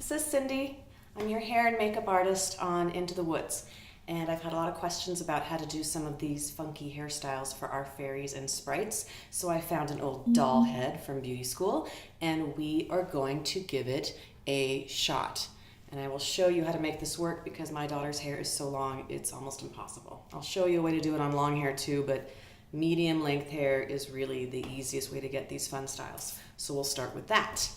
This is Cindy. I'm your hair and makeup artist on Into the Woods, and I've had a lot of questions about how to do some of these funky hairstyles for our fairies and sprites. So I found an old doll head from beauty school, and we are going to give it a shot. And I will show you how to make this work because my daughter's hair is so long it's almost impossible. I'll show you a way to do it on long hair too, but medium length hair is really the easiest way to get these fun styles. So we'll start with that.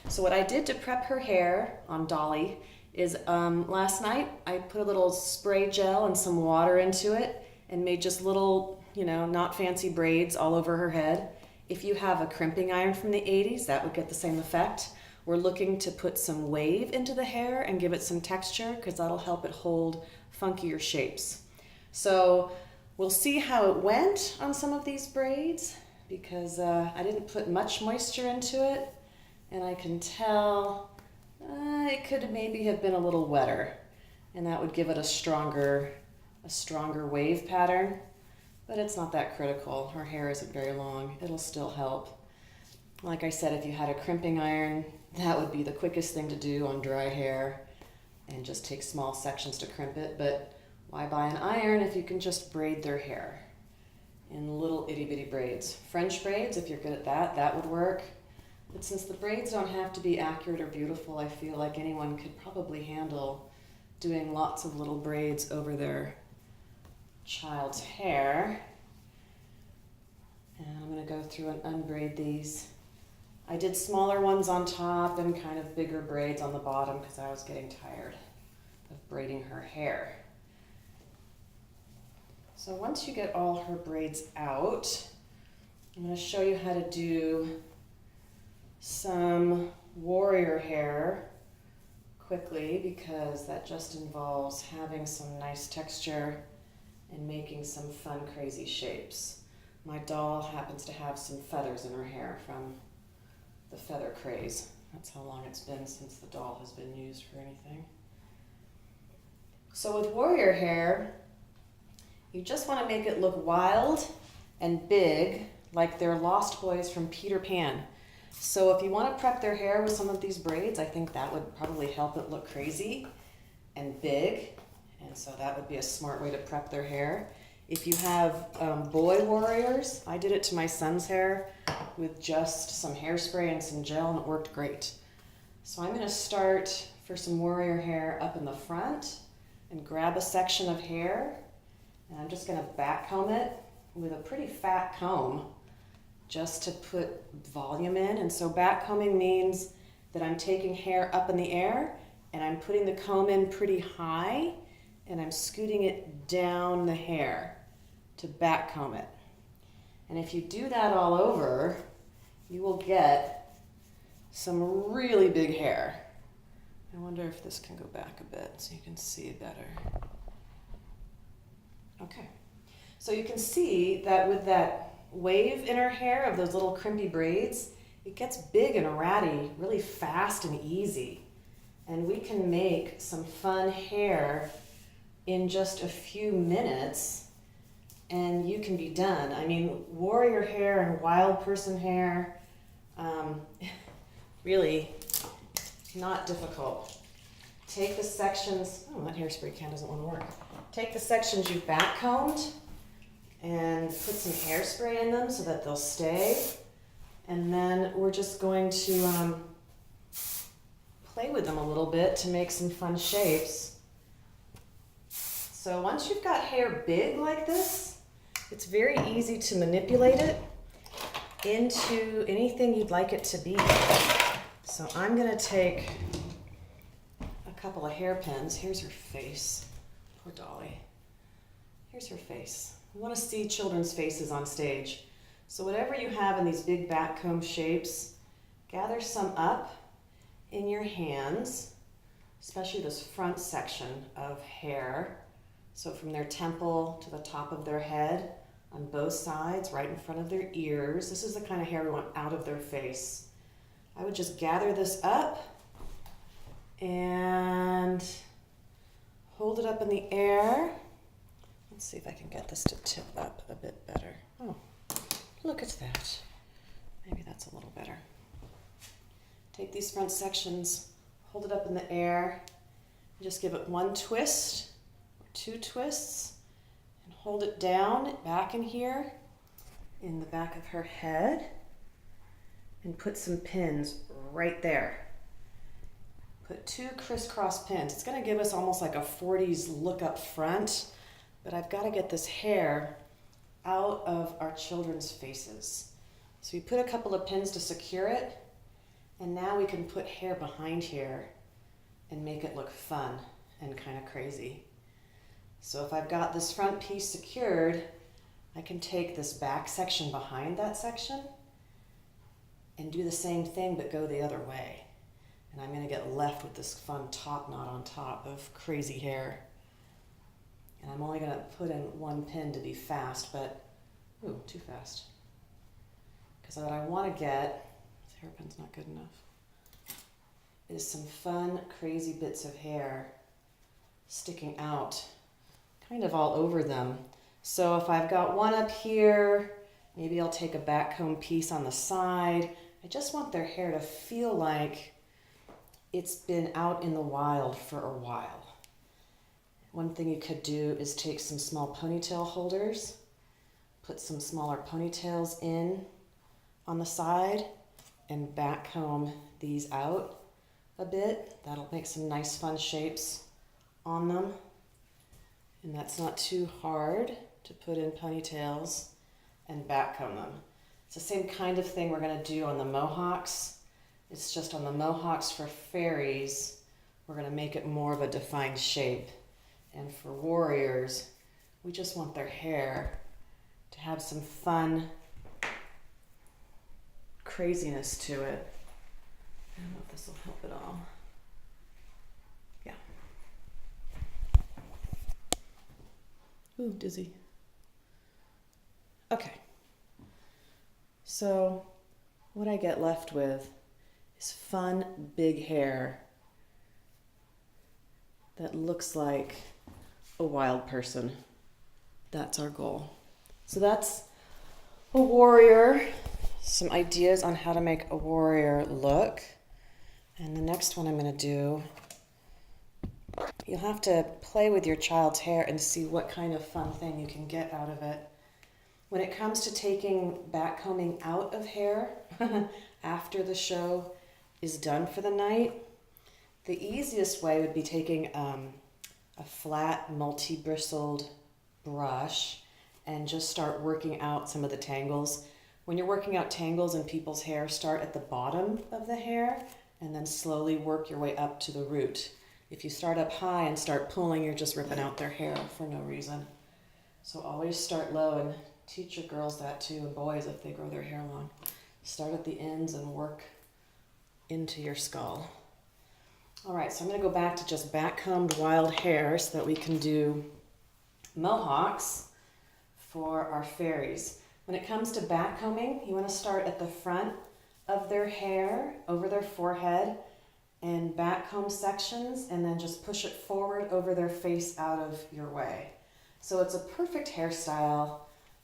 So what I did to prep her hair on Dolly is last night I put a little spray gel and some water into it and made just little, not fancy braids all over her head. If you have a crimping iron from the 80s, that would get the same effect. We're looking to put some wave into the hair and give it some texture because that'll help it hold funkier shapes. So we'll see how it went on some of these braids because I didn't put much moisture into it. And I can tell it could maybe have been a little wetter, and that would give it a stronger wave pattern, but it's not that critical. Her hair isn't very long. It'll still help. Like I said, if you had a crimping iron, that would be the quickest thing to do on dry hair and just take small sections to crimp it, but why buy an iron if you can just braid their hair in little itty bitty braids? French braids, if you're good at that, that would work. But since the braids don't have to be accurate or beautiful, I feel like anyone could probably handle doing lots of little braids over their child's hair. And I'm going to go through and unbraid these. I did smaller ones on top and kind of bigger braids on the bottom because I was getting tired of braiding her hair. So once you get all her braids out, I'm going to show you how to do some warrior hair quickly because that just involves having some nice texture and making some fun, crazy shapes. My doll happens to have some feathers in her hair from the feather craze. That's how long it's been since the doll has been used for anything. So with warrior hair, you just want to make it look wild and big, like they're lost boys from Peter Pan. So if you want to prep their hair with some of these braids, I think that would probably help it look crazy and big. And so that would be a smart way to prep their hair. If you have boy warriors, I did it to my son's hair with just some hairspray and some gel, and it worked great. So I'm going to start for some warrior hair up in the front and grab a section of hair. And I'm just going to back comb it with a pretty fat comb just to put volume in. And so back combing means that I'm taking hair up in the air and I'm putting the comb in pretty high and I'm scooting it down the hair to back comb it. And if you do that all over, you will get some really big hair. I wonder if this can go back a bit so you can see it better. Okay, so you can see that with that wave in her hair of those little crimpy braids, it gets big and ratty really fast and easy. And we can make some fun hair in just a few minutes and you can be done. I mean, warrior hair and wild person hair, really not difficult. Take the sections, oh, that hairspray can doesn't want to work. Take the sections you've back combed and put some hairspray in them so that they'll stay. And then we're just going to play with them a little bit to make some fun shapes. So once you've got hair big like this, it's very easy to manipulate it into anything you'd like it to be. So I'm going to take a couple of hairpins. Here's her face. Poor Dolly. Here's her face. We want to see children's faces on stage. So whatever you have in these big back comb shapes, gather some up in your hands, especially this front section of hair. So from their temple to the top of their head, on both sides, right in front of their ears. This is the kind of hair we want out of their face. I would just gather this up and hold it up in the air. Let's see if I can get this to tip up a bit better. Oh, look at that. Maybe that's a little better. Take these front sections, hold it up in the air, and just give it one twist, or two twists, and hold it down back in here, in the back of her head, and put some pins right there. Put 2 crisscross pins. It's going to give us almost like a 40s look up front, but I've got to get this hair out of our children's faces. So we put a couple of pins to secure it, and now we can put hair behind here and make it look fun and kind of crazy. So if I've got this front piece secured, I can take this back section behind that section and do the same thing but go the other way. And I'm going to get left with this fun top knot on top of crazy hair. And I'm only going to put in 1 pin to be fast, but, ooh, too fast. Because what I want to get, this hairpin's not good enough, is some fun, crazy bits of hair sticking out, kind of all over them. So if I've got one up here, maybe I'll take a back comb piece on the side. I just want their hair to feel like it's been out in the wild for a while. One thing you could do is take some small ponytail holders, put some smaller ponytails in on the side, and back comb these out a bit. That'll make some nice fun shapes on them. And that's not too hard to put in ponytails and back comb them. It's the same kind of thing we're going to do on the mohawks. It's just on the mohawks for fairies, we're going to make it more of a defined shape. And for warriors, we just want their hair to have some fun craziness to it. I don't know if this will help at all. Yeah. Ooh, dizzy. Okay. So what I get left with is fun, big hair that looks like a wild person. That's our goal. So that's a warrior, some ideas on how to make a warrior look. And the next one I'm going to do, you'll have to play with your child's hair and see what kind of fun thing you can get out of it. When it comes to taking back combing out of hair after the show is done for the night, the easiest way would be taking a flat, multi-bristled brush and just start working out some of the tangles. When you're working out tangles in people's hair, start at the bottom of the hair and then slowly work your way up to the root. If you start up high and start pulling, you're just ripping out their hair for no reason. So always start low, and teach your girls that too, and boys if they grow their hair long. Start at the ends and work into your skull. All right, so I'm going to go back to just back-combed wild hair so that we can do mohawks for our fairies. When it comes to back combing, you want to start at the front of their hair, over their forehead, and back comb sections, and then just push it forward over their face out of your way. So it's a perfect hairstyle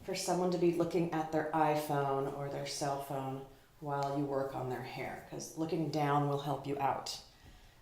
for someone to be looking at their iPhone or their cell phone while you work on their hair, because looking down will help you out.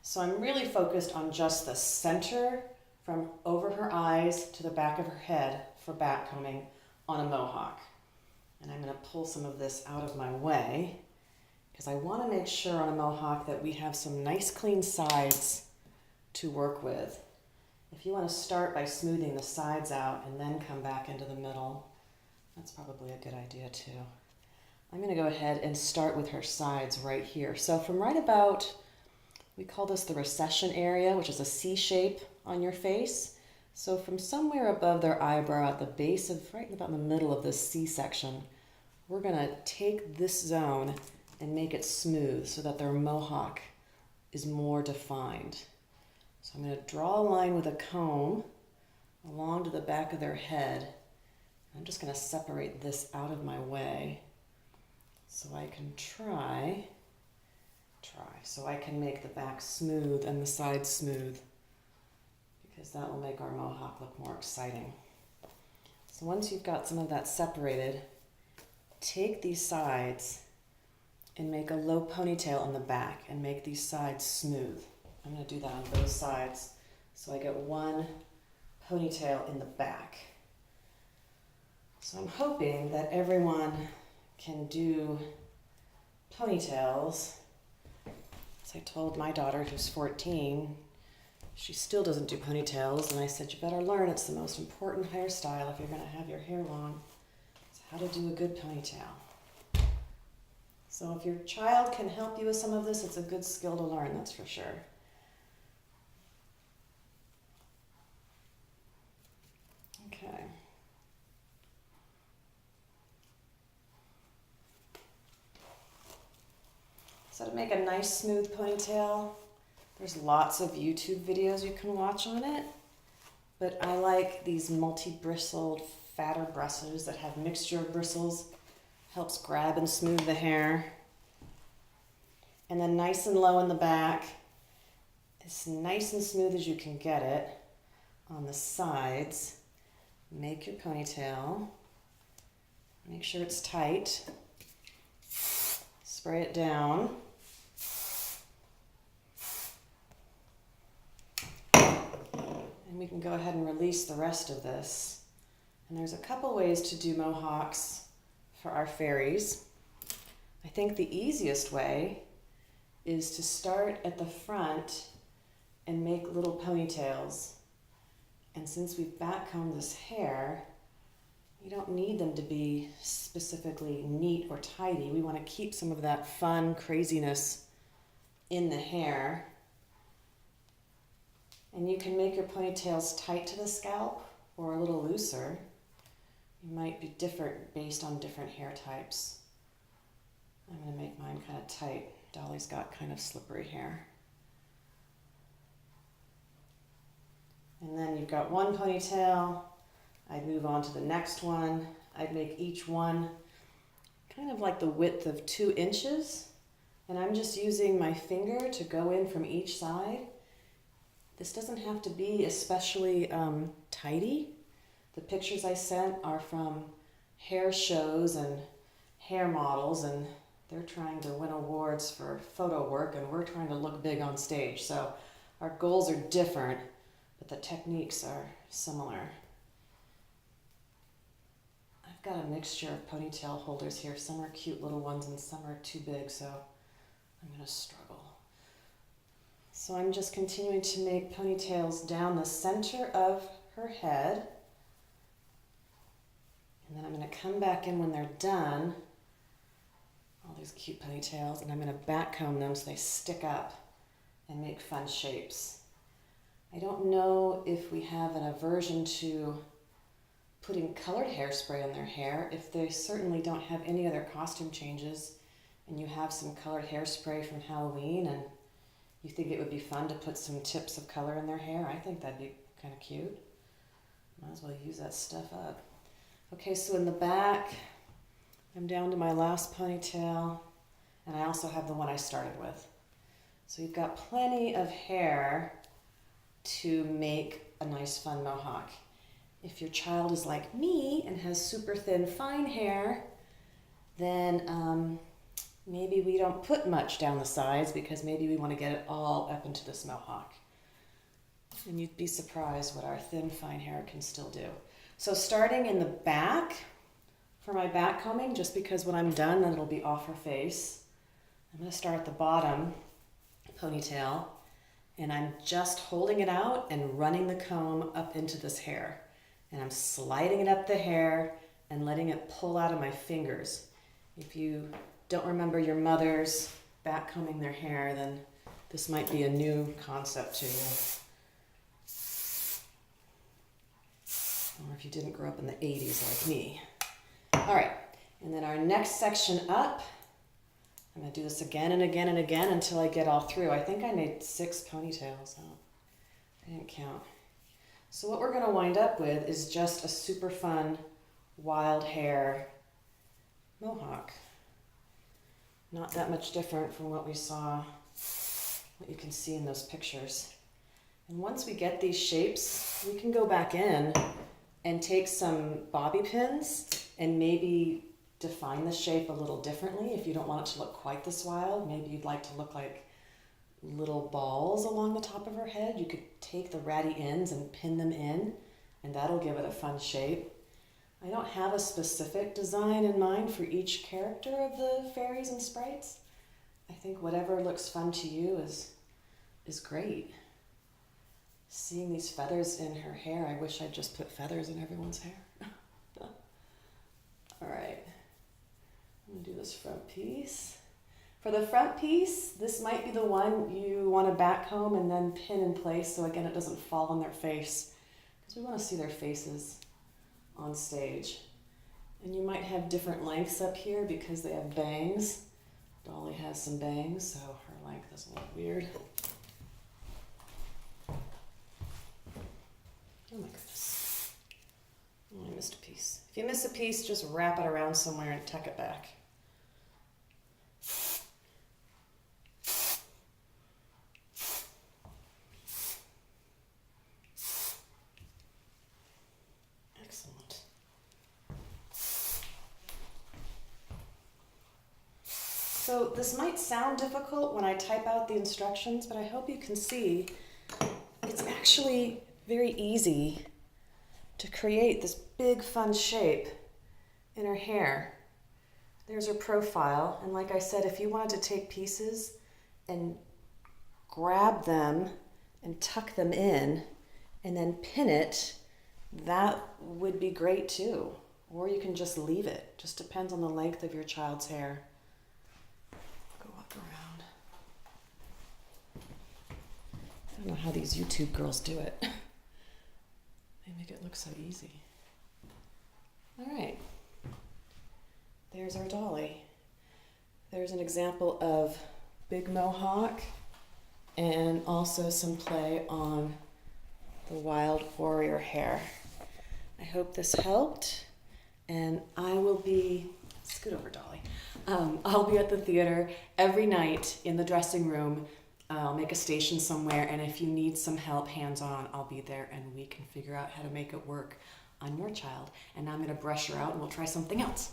So I'm really focused on just the center from over her eyes to the back of her head for back combing on a mohawk. And I'm going to pull some of this out of my way because I want to make sure on a mohawk that we have some nice clean sides to work with. If you want to start by smoothing the sides out and then come back into the middle, that's probably a good idea too. I'm going to go ahead and start with her sides right here. So from right about, we call this the recession area, which is a C shape on your face. So from somewhere above their eyebrow at the base of, right about in the middle of this C section, we're going to take this zone and make it smooth so that their mohawk is more defined. So I'm going to draw a line with a comb along to the back of their head. I'm just going to separate this out of my way so I can so I can make the back smooth and the sides smooth, because that will make our mohawk look more exciting. So once you've got some of that separated, take these sides and make a low ponytail on the back and make these sides smooth. I'm going to do that on both sides. So I get one ponytail in the back. So I'm hoping that everyone can do ponytails. As I told my daughter, who's 14, she still doesn't do ponytails, and I said, you better learn. It's the most important hairstyle if you're going to have your hair long. It's how to do a good ponytail. So if your child can help you with some of this, it's a good skill to learn, that's for sure. Okay. So to make a nice smooth ponytail, there's lots of YouTube videos you can watch on it, but I like these multi-bristled, fatter brushes that have mixture of bristles. Helps grab and smooth the hair. And then nice and low in the back, as nice and smooth as you can get it. On the sides, make your ponytail. Make sure it's tight. Spray it down. And we can go ahead and release the rest of this. And there's a couple ways to do mohawks for our fairies. I think the easiest way is to start at the front and make little ponytails. And since we've backcombed this hair, we don't need them to be specifically neat or tidy. We want to keep some of that fun craziness in the hair. And you can make your ponytails tight to the scalp or a little looser. You might be different based on different hair types. I'm going to make mine kind of tight. Dolly's got kind of slippery hair. And then you've got one ponytail. I'd move on to the next one. I'd make each one kind of like the width of 2 inches. And I'm just using my finger to go in from each side. This doesn't have to be especially tidy. The pictures I sent are from hair shows and hair models, and they're trying to win awards for photo work, and we're trying to look big on stage. So our goals are different, but the techniques are similar. I've got a mixture of ponytail holders here. Some are cute little ones and some are too big, so I'm going to struggle. So I'm just continuing to make ponytails down the center of her head. And then I'm going to come back in when they're done, all these cute ponytails, and I'm going to backcomb them so they stick up and make fun shapes. I don't know if we have an aversion to putting colored hairspray in their hair. If they certainly don't have any other costume changes and you have some colored hairspray from Halloween and you think it would be fun to put some tips of color in their hair, I think that'd be kind of cute. Might as well use that stuff up. Okay, so in the back, I'm down to my last ponytail, and I also have the one I started with. So you've got plenty of hair to make a nice fun mohawk. If your child is like me and has super thin fine hair, then maybe we don't put much down the sides because maybe we want to get it all up into this mohawk. And you'd be surprised what our thin fine hair can still do. So starting in the back for my back combing, just because when I'm done, then it'll be off her face. I'm going to start at the bottom ponytail, and I'm just holding it out and running the comb up into this hair. And I'm sliding it up the hair and letting it pull out of my fingers. If you don't remember your mothers back combing their hair, then this might be a new concept to you. Or if you didn't grow up in the 80s like me. All right, and then our next section up, I'm going to do this again and again and again until I get all through. I think I made 6 ponytails. Oh, I didn't count. So what we're going to wind up with is just a super fun wild hair mohawk. Not that much different from what we saw, what you can see in those pictures. And once we get these shapes, we can go back in and take some bobby pins and maybe define the shape a little differently. If you don't want it to look quite this wild, maybe you'd like to look like little balls along the top of her head. You could take the ratty ends and pin them in, and that'll give it a fun shape. I don't have a specific design in mind for each character of the fairies and sprites. I think whatever looks fun to you is great. Seeing these feathers in her hair, I wish I'd just put feathers in everyone's hair. All right, I'm gonna do this front piece. For the front piece, this might be the one you want to back comb and then pin in place so again it doesn't fall on their face, because we want to see their faces on stage. And you might have different lengths up here because they have bangs. Dolly has some bangs, so her length is a little weird. Oh my goodness. Oh, I missed a piece. If you miss a piece, just wrap it around somewhere and tuck it back. Excellent. So this might sound difficult when I type out the instructions, but I hope you can see it's actually very easy to create this big fun shape in her hair. There's her profile, and like I said, if you wanted to take pieces and grab them and tuck them in and then pin it, that would be great too. Or you can just leave it. Just depends on the length of your child's hair. Go walk around. I don't know how these YouTube girls do it. They make it look so easy. All right. There's our Dolly. There's an example of big mohawk and also some play on the wild warrior hair. I hope this helped, and I will be, scoot over Dolly, I'll be at the theater every night in the dressing room. I'll make a station somewhere, and if you need some help hands-on, I'll be there and we can figure out how to make it work on your child. And now I'm gonna brush her out and we'll try something else.